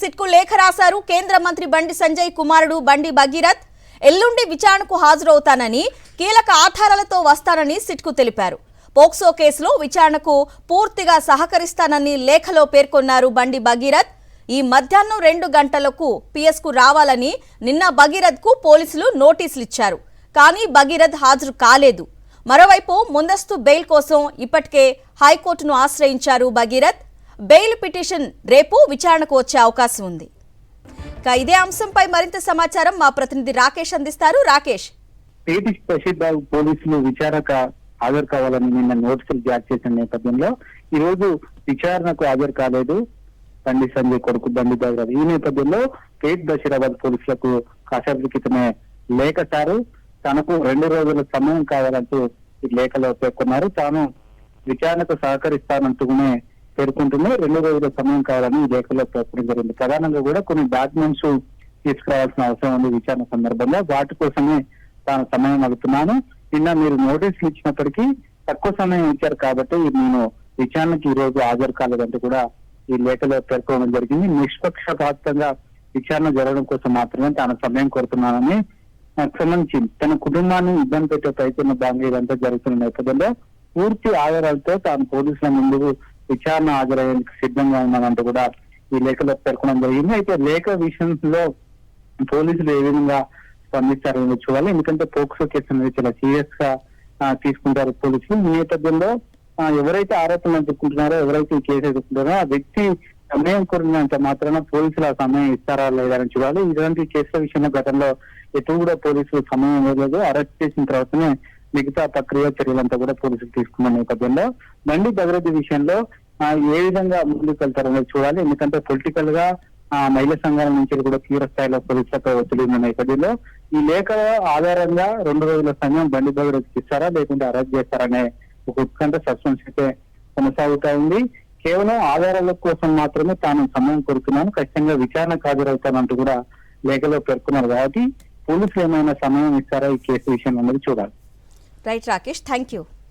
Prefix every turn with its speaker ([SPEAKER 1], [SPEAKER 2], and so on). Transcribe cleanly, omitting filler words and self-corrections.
[SPEAKER 1] సిట్కు లేఖ రాశారు కేంద్ర మంత్రి బండి సంజయ్ కుమారుడు బండి భగీరథ్. ఎల్లుండి విచారణకు హాజరవుతానని, కీలక ఆధారాలతో వస్తానని సిట్కు తెలిపారు. పోక్సో కేసులో విచారణకు పూర్తిగా సహకరిస్తానని లేఖలో పేర్కొన్నారు బండి భగీరథ్. ఈ మధ్యాహ్నం 2 గంటలకు పిఎస్కు రావాలని నిన్న భగీరథ్కు పోలీసులు నోటీసులు ఇచ్చారు. కానీ భగీరథ్ హాజరు కాలేదు. మరోవైపు ముందస్తు బెయిల్ కోసం ఇప్పటికే హైకోర్టును ఆశ్రయించారు భగీరథ్. బెయిల్ పిటిషన్ రేపు విచారణకు వచ్చే అవకాశం ఉంది. ఇదే అంశంపై మరింత సమాచారం మా ప్రతినిధి రాకేష్ అందిస్తారు. రాకేష్,
[SPEAKER 2] పోలీసులు విచారణకు హాజరు కావాలని నిన్న నోటీసులు జారీ చేసిన నేపథ్యంలో ఈ రోజు విచారణకు హాజరు కాలేదు బండి సంజయ్ కొడుకు బండి భగీరథ్. ఈ నేపథ్యంలో పేట్ బషీరాబాద్ పోలీసులకు కాసేపటి క్రితమే లేఖ సారు తనకు 2 రోజుల సమయం కావాలంటూ ఈ లేఖలో పేర్కొన్నారు. తాను విచారణకు సహకరిస్తానంటూనే పేర్కొంటూనే 2 రోజుల సమయం కావాలని ఈ లేఖలో పేర్కొనడం జరిగింది. ప్రధానంగా కూడా కొన్ని డాక్యుమెంట్స్ తీసుకురావాల్సిన అవసరం ఉంది విచారణ సందర్భంగా. వాటి కోసమే తాను సమయం అడుగుతున్నాను. నిన్న మీరు నోటీసులు ఇచ్చినప్పటికీ తక్కువ సమయం ఇచ్చారు కాబట్టి నేను విచారణకి ఈ రోజు హాజరు కాలేదంటూ కూడా ఈ లేఖలో పేర్కొనడం జరిగింది. నిష్పక్షపాతంగా విచారణ జరగడం కోసం మాత్రమే తాను సమయం కోరుతున్నానని సంబంధించి తన కుటుంబాన్ని ఇబ్బంది పెట్టే ప్రయత్నం భాగంగా ఇదంతా జరుగుతున్న నేపథ్యంలో పూర్తి ఆధారాలతో తాను పోలీసుల ముందు విచారణ హాజరయ్యేందుకు సిద్ధంగా ఉన్నానంటూ కూడా ఈ లేఖలో పేర్కొనడం జరిగింది. అయితే లేఖ విషయంలో పోలీసులు ఏ విధంగా స్పందిస్తారని చూడాలి. ఎందుకంటే పోక్సో కేసు అనేది చాలా సీరియస్ గా తీసుకుంటారు పోలీసులు. ఈ నేపథ్యంలో ఎవరైతే ఆరోపణలు ఎదుర్కొంటున్నారో, ఎవరైతే ఈ కేసు ఎదుర్కొంటారో ఆ వ్యక్తి సమయం కోరినంత మాత్రాన పోలీసులు ఆ సమయం ఇస్తారా లేదని చూడాలి. ఇలాంటి కేసుల విషయంలో గతంలో ఎటు కూడా పోలీసులు సమయం ఇవ్వలేదు. అరెస్ట్ చేసిన తర్వాతనే మిగతా ప్రక్రియ చర్యలంతా కూడా పోలీసులు తీసుకున్న నేపథ్యంలో బండి భగీరథ్ విషయంలో ఏ విధంగా ముందుకు వెళ్తారనేది చూడాలి. ఎందుకంటే పొలిటికల్ గా మహిళా సంఘాల నుంచి కూడా తీవ్ర స్థాయిలో పోలీసులపై ఒత్తిడి ఉన్న నేపథ్యంలో ఈ లేఖ ఆధారంగా 2 రోజుల సమయం బండి భగీరథ్ ఇస్తారా లేకుంటే అరెస్ట్ చేస్తారనే ఒక ఉత్కంఠ సస్పెన్స్ అయితే కొనసాగుతా ఉంది. కేవలం ఆధారాల కోసం మాత్రమే తాను సమయం కోరుతున్నాను, ఖచ్చితంగా విచారణకు హాజరవుతానంటూ కూడా లేఖలో పేర్కొన్నారు. కాబట్టి పోలీసులు ఏమైనా సమయం ఇస్తారా ఈ కేసు విషయం అనేది చూడాలి.
[SPEAKER 1] Right Rakesh, thank you.